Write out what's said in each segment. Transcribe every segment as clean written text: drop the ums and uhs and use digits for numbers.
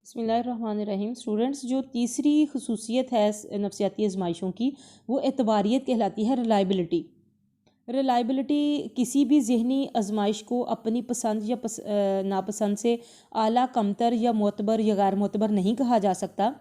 बिस्मिल्लाहिर्रहमानिर्रहीम। स्टूडेंट्स, जो तीसरी खसूसियत है नफ्सियाती आजमाइशों की, वो एतबारियत कहलाती है, रिलायबिलिटी। रिलायबिलिटी किसी भी ज़हनी आजमाइश को अपनी पसंद या नापसंद से आला, कमतर या मोतबर या गैर मोतबर नहीं कहा जा सकता।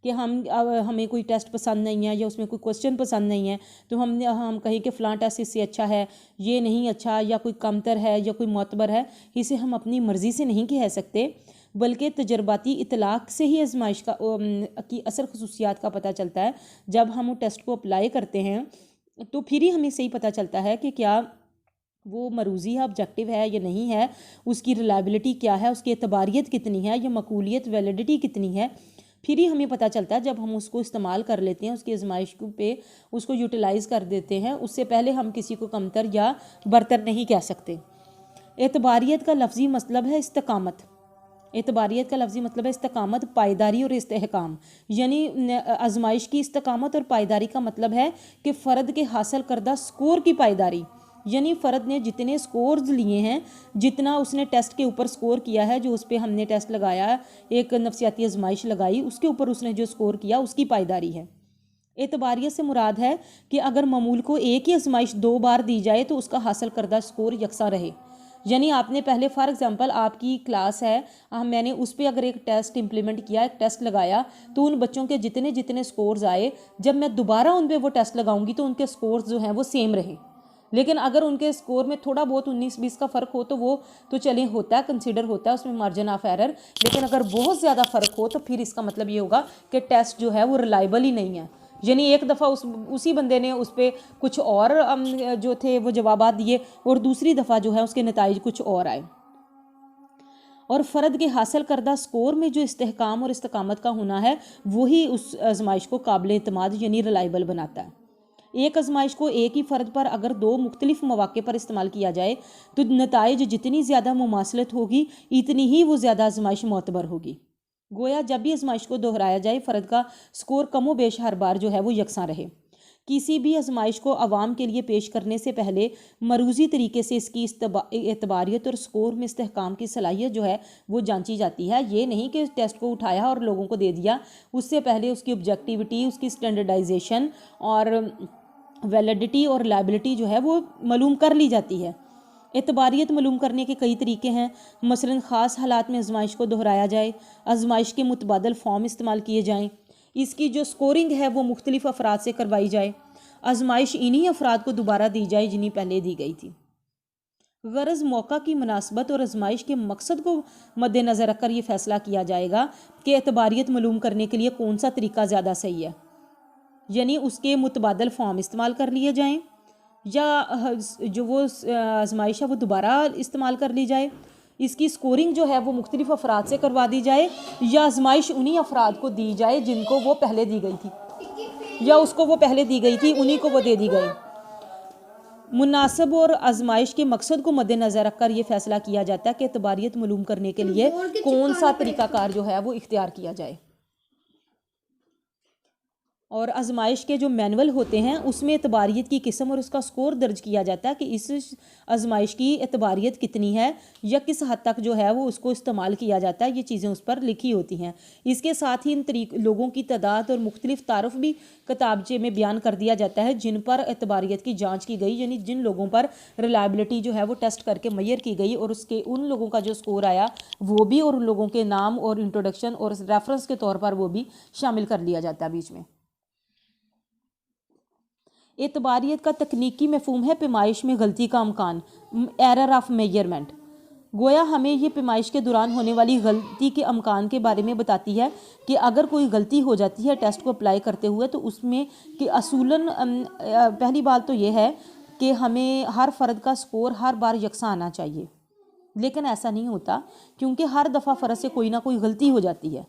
कि हमें कोई टेस्ट पसंद नहीं है या उसमें कोई क्वेश्चन पसंद नहीं है तो हम कहें कि फ़लाँ टेस्ट इससे अच्छा है, ये नहीं अच्छा, या कोई कमतर है या कोई मोतबर है, इसे हम अपनी मर्ज़ी से नहीं कह सकते, बल्कि तजर्बाती इतलाक़ से ही आजमाइश की असर खसूसियात का पता चलता है। जब हम टेस्ट को अप्लाई करते हैं तो फिर ही हमें सही पता चलता है कि क्या वो मरूज़ी है, ऑब्जेक्टिव है या नहीं है, उसकी रिलायबिलिटी क्या है, उसकी एतबारियत कितनी है या मकबूलियत वैलिडिटी कितनी है। फिर ही हमें पता चलता है जब हम उसको इस्तेमाल कर लेते हैं, उसकी आजमाइश पे उसको यूटिलाइज़ कर देते हैं। उससे पहले हम किसी को कमतर या बरतर नहीं कह सकते। एतबारियत का लफ्ज़ी मतलब है इस्तकामत। एतबारियत का लफ्ज़ी मतलब है इस्तकामत, पायदारी और इस्तेहकाम। यानी आजमाइश की इस्तकामत और पायदारी का मतलब है कि फ़र्द के हासिल करदा स्कोर की पायदारी, यानी फ़र्द ने जितने स्कोर्स लिए हैं, जितना उसने टेस्ट के ऊपर स्कोर किया है, जो उस पर हमने टेस्ट लगाया, एक नफ्सियाती आजमाइश लगाई, उसके ऊपर उसने जो स्कोर किया उसकी पायदारी है। एतबारियत से मुराद है कि अगर मामूल को एक ही आजमाइश 2 बार दी जाए तो उसका हासिल करदा स्कोर यकसा रहे। यानी आपने पहले फॉर एग्जांपल आपकी क्लास है, मैंने उस पर अगर एक टेस्ट इम्प्लीमेंट किया, एक टेस्ट लगाया, तो उन बच्चों के जितने जितने स्कोर्स आए, जब मैं दोबारा उन पर वो टेस्ट लगाऊंगी तो उनके स्कोर्स जो हैं वो सेम रहे। लेकिन अगर उनके स्कोर में थोड़ा बहुत 19-20 का फ़र्क हो तो वो तो चले होता है, कंसिडर होता है, उसमें मार्जिन ऑफ एरर। लेकिन अगर बहुत ज़्यादा फ़र्क हो तो फिर इसका मतलब ये होगा कि टेस्ट जो है वो रिलायबल ही नहीं है। यानी एक दफ़ा उसी बंदे ने उस पर कुछ और जो थे वो जवाबात दिए और दूसरी दफ़ा जो है उसके नताइज कुछ और आए। और फ़र्द के हासिल करदा स्कोर में जो इस्तेहकाम और इस्तकामत का होना है, वही उस आजमाइश को काबिल एतमाद यानी रिलायबल बनाता है। एक आजमाइश को एक ही फ़र्द पर अगर 2 मुख्तलिफ मौके पर इस्तेमाल किया जाए तो नताइज जितनी ज़्यादा मुमासलत होगी, इतनी ही वो ज़्यादा आजमाइश मोतबर होगी। गोया जब भी आजमाइश को दोहराया जाए, फ़र्द का स्कोर कमो बेश हर बार जो है वो यकसा रहे। किसी भी आजमाइश को अवाम के लिए पेश करने से पहले मरूजी तरीके से इसकी एतबारियत और स्कोर में इस्तेहकाम की सलाहियत जो है वो जांची जाती है। ये नहीं कि टेस्ट को उठाया और लोगों को दे दिया, उससे पहले उसकी ऑब्जेक्टिविटी, उसकी स्टैंडर्डाइजेशन और वैलिडिटी और रिलायबिलिटी जो है वो मालूम कर ली जाती है। एतबारियत मालूम करने के कई तरीके हैं। मसलन ख़ास हालात में आजमाइश को दोहराया जाए, आजमाइश के मुतबादल फॉर्म इस्तेमाल किए जाएँ, इसकी जो स्कोरिंग है वो मुख्तलिफ अफराद से करवाई जाए, आजमाइश इन्हीं अफराद को दोबारा दी जाए जिन्हें पहले दी गई थी। गरज मौका की मुनासबत और आजमाइश के मकसद को मद्देनज़र रखकर ये फ़ैसला किया जाएगा कि एतबारियत मालूम करने के लिए कौन सा तरीका ज़्यादा सही है। यानी उसके मुतबादल फॉर्म इस्तेमाल कर लिए जाएँ या जो वो आजमाइश है वो दोबारा इस्तेमाल कर ली जाए, इसकी स्कोरिंग जो है वो मुख्तलिफ अफराद से करवा दी जाए, या आजमाइश उन्हीं अफराद को दी जाए जिनको वो पहले दी गई थी, या उसको वो पहले दी गई थी उन्हीं को वो दे दी गई। मुनासिब और आजमाइश के मकसद को मद्देनज़र रखकर ये फ़ैसला किया जाता है कि एतबारियत मालूम करने के लिए कौन सा तरीक़ाकार जो है वो इख्तियार किया जाए। और आजमाइश के जो मैनुअल होते हैं उसमें एतबारियत की किस्म और उसका स्कोर दर्ज किया जाता है कि इस आजमाइश की एतबारियत कितनी है या किस हद तक जो है वो उसको इस्तेमाल किया जाता है, ये चीज़ें उस पर लिखी होती हैं। इसके साथ ही इन लोगों की तादाद और मुख्तलिफ तारुफ भी किताबचे में बयान कर दिया जाता है जिन पर एतबारियत की जाँच की गई, यानी जिन लोगों पर रिलायबिलिटी जो है वो टेस्ट करके मैयर की गई और उसके उन लोगों का जो स्कोर आया वो भी, और उन लोगों के नाम और इंट्रोडक्शन और रेफरेंस के तौर पर वो भी शामिल कर लिया जाता है बीच में। एतबारियत का तकनीकी मफहूम है पैमाइश में गलती का अमकान, एरर ऑफ मेजरमेंट। गोया हमें ये पैमाइश के दौरान होने वाली गलती के अमकान के बारे में बताती है कि अगर कोई गलती हो जाती है टेस्ट को अप्लाई करते हुए तो उसमें कि असूलन पहली बात तो ये है कि हमें हर फ़र्द का स्कोर हर बार यकसा आना चाहिए, लेकिन ऐसा नहीं होता क्योंकि हर दफ़ा फ़र्द से कोई ना कोई गलती हो जाती है।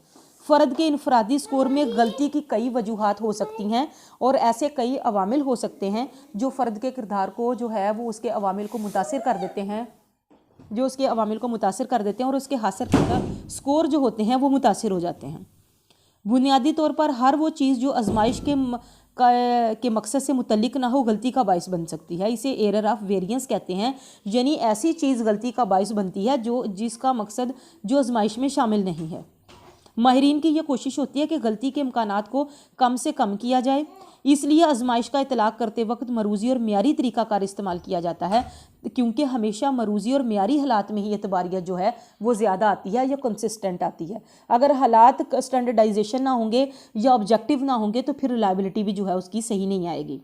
फ़र्द के इनफरादी स्कोर में गलती की कई वजूहात हो सकती हैं और ऐसे कई अवामिल हो सकते हैं जो फ़र्द के किरदार को जो है वो उसके अवामिल को मुतासिर कर देते हैं, और उसके हासिल करदा स्कोर जो होते हैं वो मुतासिर हो जाते हैं। बुनियादी तौर पर हर वो चीज़ जो आजमाइश के मकसद से मुतल्लिक ना हो गलती का बाइस बन सकती है। इसे एरर ऑफ वेरिएंस कहते हैं, यानी ऐसी चीज़ गलती का बाइस बनती है जिसका मकसद जो आजमाइश में शामिल नहीं है। माहिरीन की यह कोशिश होती है कि गलती के इम्कानात को कम से कम किया जाए, इसलिए आजमाइश का इतलाक़ करते वक्त मरूज़ी और मियारी तरीक़ाकार इस्तेमाल किया जाता है, क्योंकि हमेशा मरूज़ी और मियारी हालात में ही एतबारियत जो है वो ज़्यादा आती है या कंसिस्टेंट आती है। अगर हालात स्टैंडर्डाइजेशन ना होंगे या ऑब्जेक्टिव ना होंगे तो फिर रिलायबिलिटी भी जो है उसकी सही नहीं आएगी।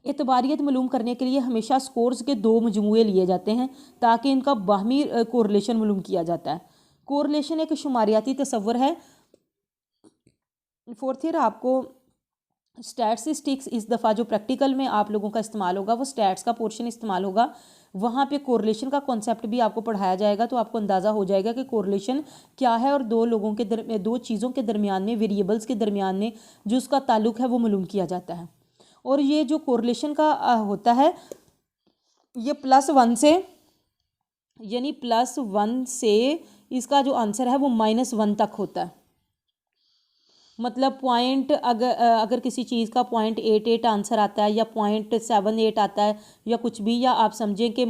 एतबारियत मालूम करने के लिए हमेशा स्कोर्स के दो मजमूए लिए जाते हैं ताकि इनका बाहमी कोरिलेशन मालूम किया जाता है। कोरिलेशन एक शुमारियाती तस्वर है। फोर्थ ईयर आपको स्टैटिस्टिक्स इस दफ़ा जो प्रैक्टिकल में आप लोगों का इस्तेमाल होगा वो स्टैट्स का पोर्शन इस्तेमाल होगा, वहाँ पे कोरिलेशन का कॉन्सेप्ट भी आपको पढ़ाया जाएगा, तो आपको अंदाज़ा हो जाएगा कि कोरिलेशन क्या है और दो चीज़ों के दरमियान में, वेरिएबल्स के दरमियान में जो उसका ताल्लुक है वो मालूम किया जाता है। और ये जो कोरिलेशन का होता है ये +1 से, यानी +1 से इसका जो आंसर है वो -1 तक होता है। मतलब पॉइंट अगर किसी चीज़ का 0.88 आंसर आता है या 0.78 आता है या कुछ भी, या आप समझें कि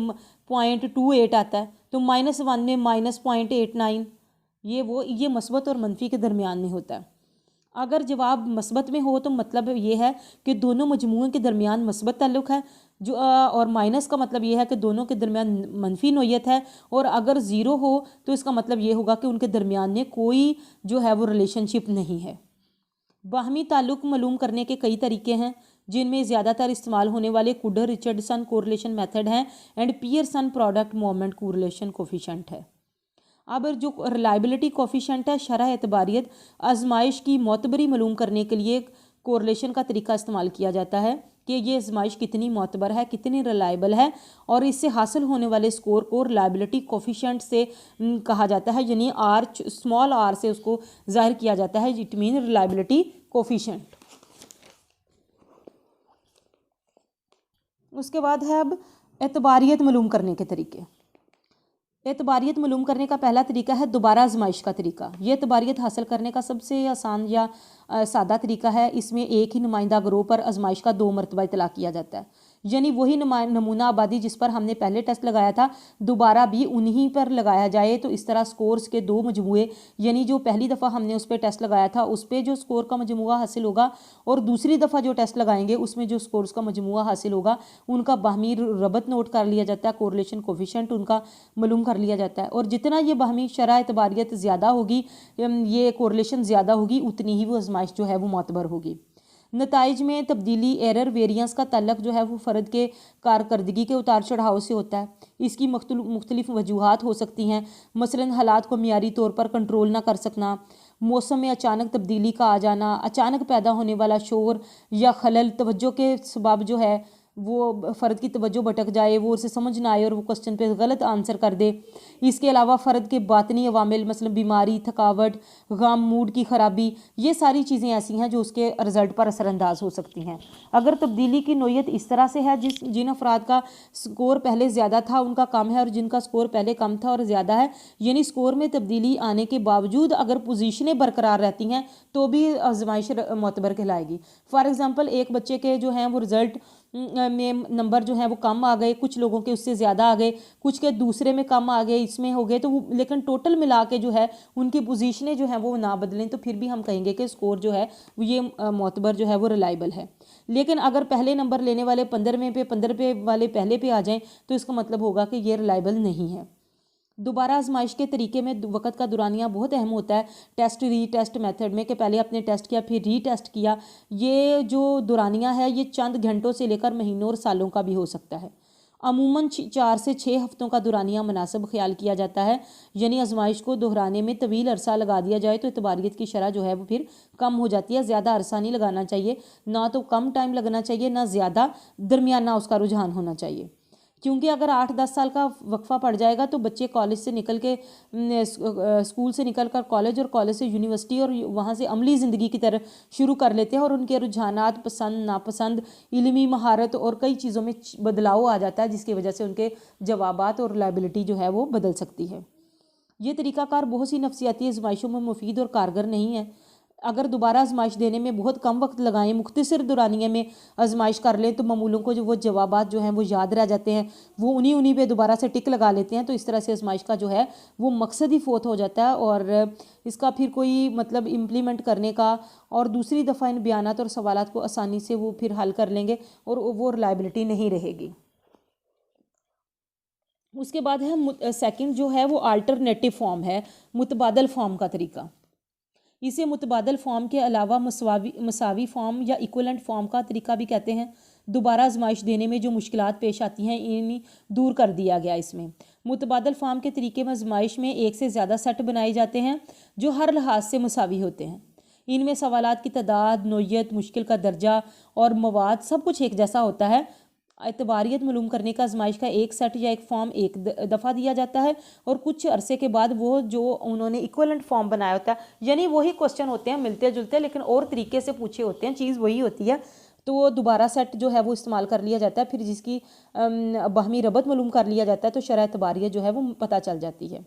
0.28 आता है, तो -1 में -0.89 ये मस्बत और मनफी के दरमियान में होता है। अगर जवाब मस्बत में हो तो मतलब ये है कि दोनों मजमूओं के दरमियान मस्बत ताल्लुक़ है, जो और माइनस का मतलब ये है कि दोनों के दरमियान मनफी नोयत है, और अगर ज़ीरो हो तो इसका मतलब ये होगा कि उनके दरमियान में कोई जो है वो रिलेशनशिप नहीं है। बाहमी ताल्लुक़ मालूम करने के कई तरीके हैं, जिनमें ज़्यादातर इस्तेमाल होने वाले कुडर रिचर्डसन कोरिलेशन मेथड हैं and Pearson product moment correlation coefficient है। अब जो रिलायबिलिटी कोफिशेंट है, शरह एतबारियत आजमाइश की मोतबरी मालूम करने के लिए कोरिलेशन का तरीका इस्तेमाल किया जाता है कि ये आजमाइश कितनी मोतबर है, कितनी रिलायबल है, और इससे हासिल होने वाले स्कोर को रिलायबिलिटी कोफिशेंट से कहा जाता है, यानी स्मॉल आर से उसको जाहिर किया जाता है, इट मीन रिलायबिलिटी कोफिशेंट। उसके बाद है अब एतबारियत मालूम करने के तरीके। एतबारियत मालूम करने का पहला तरीका है दोबारा आजमाइश का तरीका। ये एतबारियत हासिल करने का सबसे आसान या सादा तरीका है। इसमें एक ही नुमाइंदा ग्रोह पर आजमाइश का 2 मरतबा इतलाक़ किया जाता है, यानी वही नमूना आबादी जिस पर हमने पहले टेस्ट लगाया था दोबारा भी उन्हीं पर लगाया जाए। तो इस तरह स्कोर्स के 2 मजमूए, यानी जो पहली दफ़ा हमने उस पर टेस्ट लगाया था उस पर जो स्कोर का मजमूआ हासिल होगा और दूसरी दफ़ा जो टेस्ट लगाएंगे उसमें जो स्कोर्स का मजमूआ हासिल होगा उनका बाहमी रबत नोट कर लिया जाता है, कोरिलेशन कोफिशेंट उनका मालूम कर लिया जाता है। और जितना ये बाहमी शरह एतबारियत ज़्यादा होगी, ये कोरिलेशन ज़्यादा होगी, उतनी ही वो आजमाइश जो है वो मोतबर होगी। नताइज में तब्दीली, एरर, वेरिएंस का तल्लक जो है वो फ़र्द के कारकर्दगी के उतार चढ़ाव से होता है। इसकी मुख्तलिफ वजूहात हो सकती हैं, मसलन हालात को मियारी तौर पर कंट्रोल ना कर सकना, मौसम में अचानक तब्दीली का आ जाना, अचानक पैदा होने वाला शोर या खलल, तवज्जो के सबब जो है वो फ़र्द की तवज्जो भटक जाए, वो उसे समझ ना आए और वो क्वेश्चन पे गलत आंसर कर दे। इसके अलावा फ़र्द के बातनी अवामिल मसलन बीमारी, थकावट, गम, मूड की ख़राबी, ये सारी चीज़ें ऐसी हैं जो उसके रिज़ल्ट पर असरअंदाज हो सकती हैं। अगर तब्दीली की नोयत इस तरह से है जिन अफराद का स्कोर पहले ज़्यादा था उनका कम है और जिनका स्कोर पहले कम था और ज़्यादा है, यानी स्कोर में तब्दीली आने के बावजूद अगर पोजीशनें बरकरार रहती हैं तो भी आजमाइश मोतबर कहलाएगी। फॉर एग्ज़ाम्पल एक बच्चे के जो हैं वो रिज़ल्ट में नंबर जो है वो कम आ गए, कुछ लोगों के उससे ज़्यादा आ गए, कुछ के दूसरे में कम आ गए, इसमें हो गए, तो वो लेकिन टोटल मिला के जो है उनकी पोजीशनें जो हैं वो ना बदलें तो फिर भी हम कहेंगे कि स्कोर जो है ये मोतबर जो है वो रिलायबल है। लेकिन अगर पहले नंबर लेने वाले 15 पे वाले पहले पे आ जाएँ तो इसका मतलब होगा कि ये रिलायबल नहीं है। दोबारा आजमाइश के तरीके में वक़्त का दुरानिया बहुत अहम होता है। टेस्ट री टेस्ट मेथड में कि पहले आपने टेस्ट किया फिर री टेस्ट किया, ये जो दुरानिया है ये चंद घंटों से लेकर महीनों और सालों का भी हो सकता है। अमूमन 4 से 6 हफ्तों का दुरानिया मुनासिब ख्याल किया जाता है, यानी आजमाइश को दोहराने में तवील अरसा लगा दिया जाए तो एतबारियत की शरह जो है वो फिर कम हो जाती है। ज़्यादा अरसा नहीं लगाना चाहिए, ना तो कम टाइम लगना चाहिए ना ज़्यादा, दरमियाना उसका रुझान होना चाहिए। क्योंकि अगर 8-10 साल का वक्फा पड़ जाएगा तो बच्चे कॉलेज से निकल के स्कूल से निकल कर कॉलेज और कॉलेज से यूनिवर्सिटी और वहाँ से अमली ज़िंदगी की तरफ शुरू कर लेते हैं और उनके रुझानात, पसंद नापसंद, इल्मी महारत और कई चीज़ों में बदलाव आ जाता है, जिसकी वजह से उनके जवाबात और रिलायबिलिटी जो है वो बदल सकती है। ये तरीक़ाकार बहुत सी नफसियाती आजमाइशों में मुफीद और कारगर नहीं है। अगर दोबारा आजमाइश देने में बहुत कम वक्त लगाएं, मुख्तसर दुरानिये में आजमाइश कर लें, तो मामूलों को जो वो जवाबात जो हैं वो याद रह जाते हैं, वो उन्हीं पे दोबारा से टिक लगा लेते हैं। तो इस तरह से आजमाइश का जो है वो मकसद ही फोत हो जाता है और इसका फिर कोई मतलब इम्प्लीमेंट करने का, और दूसरी दफ़ा इन बयानात और सवालात को आसानी से वो फिर हल कर लेंगे और वो रिलायबिलिटी नहीं रहेगी। उसके बाद है सेकंड जो है वो अल्टरनेटिव फॉर्म है, मुतबादल फॉर्म का तरीका। इसे मुतबादल फॉर्म के अलावा मसावी फॉर्म या इक्वलेंट फॉर्म का तरीका भी कहते हैं। दोबारा आजमाइश देने में जो मुश्किलात पेश आती हैं इन्हें दूर कर दिया गया इसमें। मुतबादल फॉर्म के तरीके में आजमाइश में एक से ज़्यादा सेट बनाए जाते हैं जो हर लिहाज से मसावी होते हैं। इनमें सवालात की तादाद, नोयत, मुश्किल का दर्जा और मवाद सब कुछ एक जैसा होता है। एतबारियत मालूम करने का आजमाइश का एक सेट या एक फॉर्म एक दफ़ा दिया जाता है और कुछ अरसे के बाद वो जो उन्होंने इक्वलेंट फॉर्म बनाया होता है, यानी वही क्वेश्चन होते हैं, मिलते जुलते लेकिन और तरीके से पूछे होते हैं, चीज़ वही होती है, तो वो दोबारा सेट जो है वो इस्तेमाल कर लिया जाता है। फिर जिसकी बाहमी रबत मालूम कर लिया जाता है तो शरह एतबारियत जो है वो पता चल जाती है।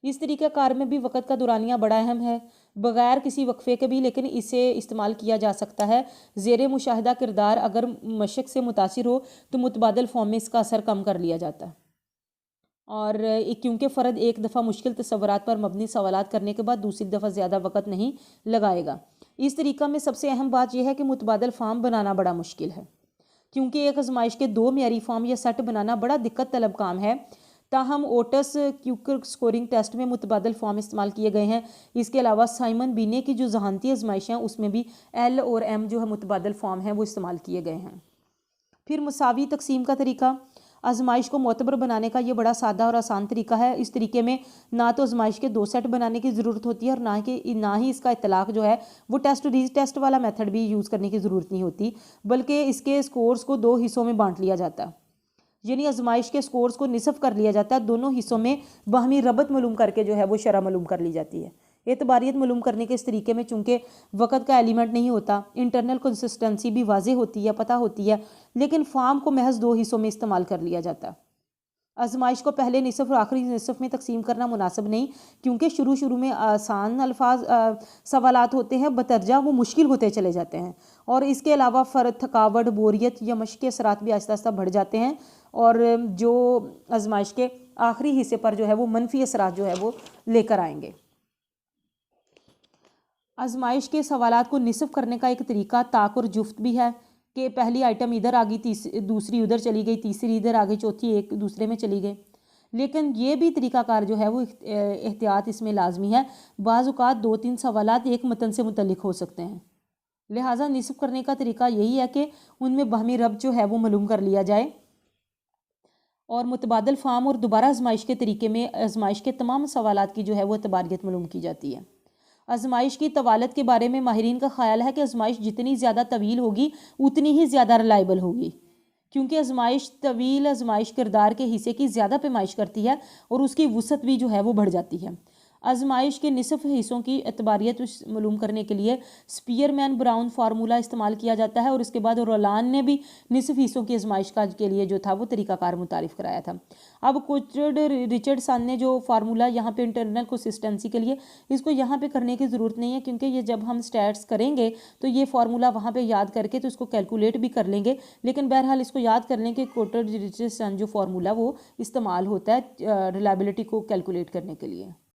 इस तरीक़ा कार में भी वक़्त का दुरानिया बड़ा अहम है, बग़ैर किसी वक्फ़े के भी, लेकिन इसे इस्तेमाल किया जा सकता है। ज़ेर मुशाहिदा किरदार अगर मशक़ से मुतासिर हो तो मुतबादल फॉर्म में इसका असर कम कर लिया जाता है। और क्योंकि फ़र्द एक दफ़ा मुश्किल तसव्वुरात पर मबनी सवालात करने के बाद दूसरी दफ़ा ज़्यादा वक़्त नहीं लगाएगा। इस तरीक़ा में सबसे अहम बात यह है कि मुतबादल फॉर्म बनाना बड़ा मुश्किल है, क्योंकि एक आजमाइश के दो मेयारी फॉर्म या सेट बनाना बड़ा दिक्कत तलब काम है। ताहम ओटस क्यूकर स्कोरिंग टेस्ट में मुतबादल फॉर्म इस्तेमाल किए गए हैं। इसके अलावा साइमन बीने की जो जहानती आजमाइश हैं उसमें भी एल और एम जो है मुतबादल फॉर्म हैं वो इस्तेमाल किए गए हैं। फिर मुसावी तकसीम का तरीका। आजमाइश को मोतबर बनाने का ये बड़ा सादा और आसान तरीका है। इस तरीके में ना तो आजमाइश के दो सेट बनाने की ज़रूरत होती है और ना ही इसका इतलाक़ जो है वो टेस्ट रीटेस्ट वाला मेथड भी यूज़ करने की ज़रूरत नहीं होती, बल्कि इसके स्कोर्स को दो हिस्सों में बांट लिया जाता है, यानी आजमाइश के स्कोर्स को निसफ कर लिया जाता है। दोनों हिस्सों में बाहमी रबत मालूम करके जो है वो शरह मालूम कर ली जाती है। एतबारियत मालूम करने के इस तरीके में चूँकि वक़्त का एलिमेंट नहीं होता, इंटरनल कंसिस्टेंसी भी वाज़े होती है, पता होती है, लेकिन फॉर्म को महज दो हिस्सों में इस्तेमाल कर लिया जाता है। आजमाइश को पहले निसफ और आखिरी निसफ में तकसीम करना मुनासिब नहीं, क्योंकि शुरू में आसान अल्फाज सवालात होते हैं, बतरजा वो मुश्किल होते चले जाते हैं, और इसके अलावा फ़र्द, थकावट, बोरियत या मश्क़ के असरात भी आहिस्ता आहिस्ता बढ़ जाते हैं और जो आजमाइश के आखिरी हिस्से पर जो है वो मनफी असरात जो है वो लेकर आएंगे। आजमाइश के सवालात को निसफ करने का एक तरीका ताक और जुफ्त भी है कि पहली आइटम इधर आ गई, दूसरी उधर चली गई, तीसरी इधर आ गई, चौथी एक दूसरे में चली गई। लेकिन ये भी तरीक़ाकार जो है वो एहतियात इसमें लाजमी है। बाज़ औक़ात दो तीन सवालात एक मतन से मुतल्लिक़ हो सकते हैं, लिहाजा निसफ करने का तरीका यही है कि उनमें बाहमी रब्त जो है वो मालूम कर लिया जाए। और मुतबादल फॉर्म और दोबारा आजमाइश के तरीके में आजमाइश के तमाम सवालात की जो है वो एतबारियत मालूम की जाती है। आजमाइश की तवालत के बारे में माहिरीन का ख्याल है कि आजमाइश जितनी ज़्यादा तवील होगी उतनी ही ज़्यादा रिलायबल होगी, क्योंकि आजमाइश तवील आजमाइश किरदार के हिस्से की ज़्यादा पैमाइश करती है और उसकी वसअत भी जो है वो बढ़ जाती है। आजमाइश के निसफ हिस्सों की एतबारियत मालूम करने के लिए स्पीयरमैन ब्राउन फार्मूला इस्तेमाल किया जाता है और इसके बाद रोलान ने भी निसफ हिस्सों की आजमाइश का के लिए जो था वो तरीक़ाकार मुतारिफ़ कराया था। अब कुचर्ड रिचर्डसन ने जो फार्मूला यहाँ पे इंटरनल कंसिस्टेंसी के लिए, इसको यहाँ पे करने की ज़रूरत नहीं है, क्योंकि ये जब हम स्टैट्स करेंगे तो ये फार्मूला वहाँ पे याद करके तो इसको कैलकुलेट भी कर लेंगे, लेकिन बहरहाल इसको याद कर लें कि कुचर्ड रिचर्डसन जो फार्मूला वो इस्तेमाल होता है रिलायबिलिटी को कैलकुलेट करने के लिए।